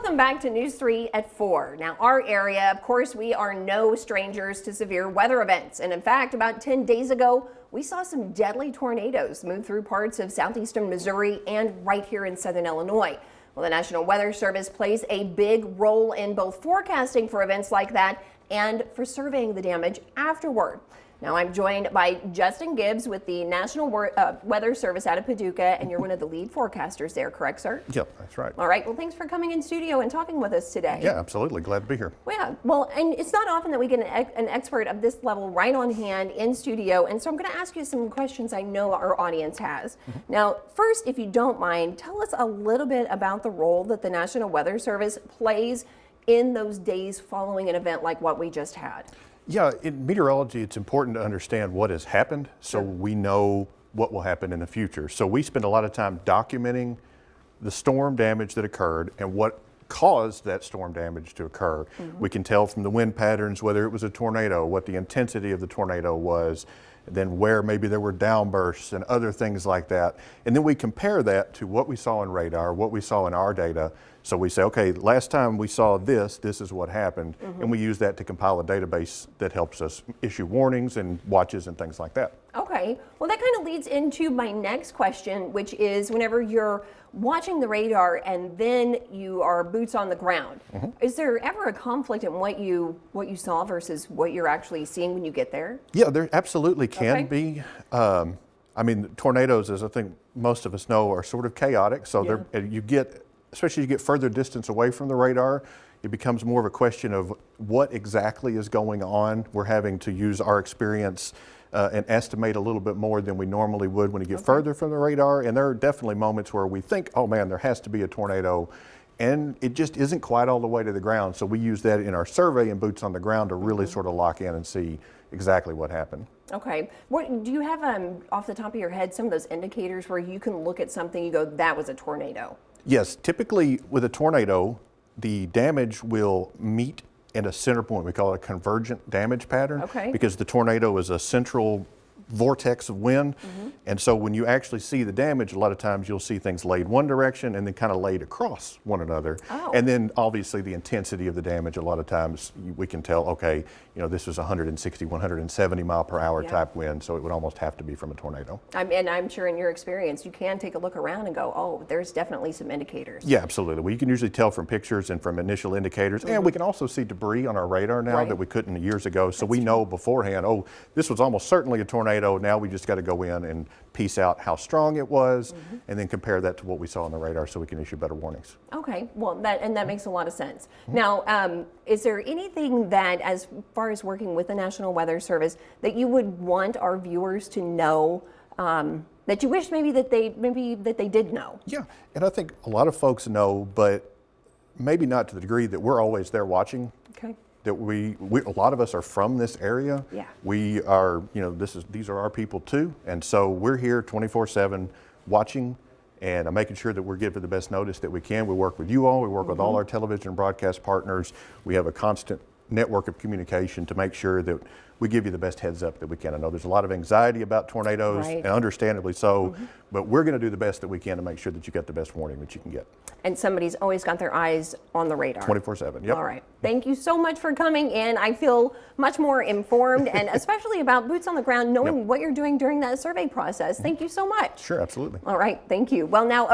Welcome back to News 3 at 4. Now, our area, of course, we are no strangers to severe weather events. And in fact, about 10 days ago, we saw some deadly tornadoes move through parts of southeastern Missouri and right here in southern Illinois. Well, the National Weather Service plays a big role in both forecasting for events like that and for surveying the damage afterward. Now, I'm joined by Justin Gibbs with the National Weather Service out of Paducah, and you're one of the lead forecasters there, correct, sir? Yep, that's right. All right. Well, thanks for coming in studio and talking with us today. Yeah, absolutely. Glad to be here. Well, and it's not often that we get an expert of this level right on hand in studio, and so I'm going to ask you some questions I know our audience has. Now, first, if you don't mind, tell us a little bit about the role that the National Weather Service plays in those days following an event like what we just had. Yeah, in meteorology, it's important to understand what has happened so we know what will happen in the future. So we spend a lot of time documenting the storm damage that occurred and what caused that storm damage to occur. We can tell from the wind patterns whether it was a tornado, what the intensity of the tornado was, and then where maybe there were downbursts and other things like that. And then we compare that to what we saw in radar, what we saw in our data. So we say, okay, last time we saw this is what happened. And we use that to compile a database that helps us issue warnings and watches and things like that. Okay, well that kind of leads into my next question, which is whenever you're watching the radar and then you are boots on the ground, is there ever a conflict in what you saw versus what you're actually seeing when you get there? Yeah, there absolutely can be. I mean, tornadoes, as I think most of us know, are sort of chaotic. So you get, especially as you get further distance away from the radar, it becomes more of a question of what exactly is going on. We're having to use our experience and estimate a little bit more than we normally would when you get further from the radar. And there are definitely moments where we think, oh man, there has to be a tornado. And it just isn't quite all the way to the ground. So we use that in our survey and boots on the ground to really sort of lock in and see exactly what happened. Okay. What, do you have, off the top of your head, some of those indicators where you can look at something and you go, that was a tornado? Yes, typically with a tornado, the damage will meet in a center point. We call it a convergent damage pattern because the tornado is a central vortex of wind. And so when you actually see the damage, a lot of times you'll see things laid one direction and then kind of laid across one another. And then obviously the intensity of the damage, a lot of times we can tell, okay, you know, this was 160, 170 mile per hour type wind, so it would almost have to be from a tornado. And I'm sure in your experience, you can take a look around and go, oh, there's definitely some indicators. Yeah, absolutely. Well, you can usually tell from pictures and from initial indicators, and we can also see debris on our radar now that we couldn't years ago, so we know beforehand, oh, this was almost certainly a tornado. Now we just got to go in and piece out how strong it was and then compare that to what we saw on the radar so we can issue better warnings. Okay, well, that makes a lot of sense. Now, is there anything that, as far as working with the National Weather Service, that you would want our viewers to know that you wish maybe that they did know? Yeah, and I think a lot of folks know, but maybe not to the degree that we're always there watching. Okay. That a lot of us are from this area. Yeah. We are, you know, these are our people too. And so we're here 24/7 watching and making sure that we're giving the best notice that we can. We work with you all, we work with all our television and broadcast partners. We have a constant network of communication to make sure that we give you the best heads up that we can. I know there's a lot of anxiety about tornadoes, and understandably so, but we're going to do the best that we can to make sure that you get the best warning that you can get. And somebody's always got their eyes on the radar. 24/7, yep. All right. Thank you so much for coming in. I feel much more informed, and especially about boots on the ground, knowing what you're doing during that survey process. Thank you so much. Sure, absolutely. All right, thank you. Well, now,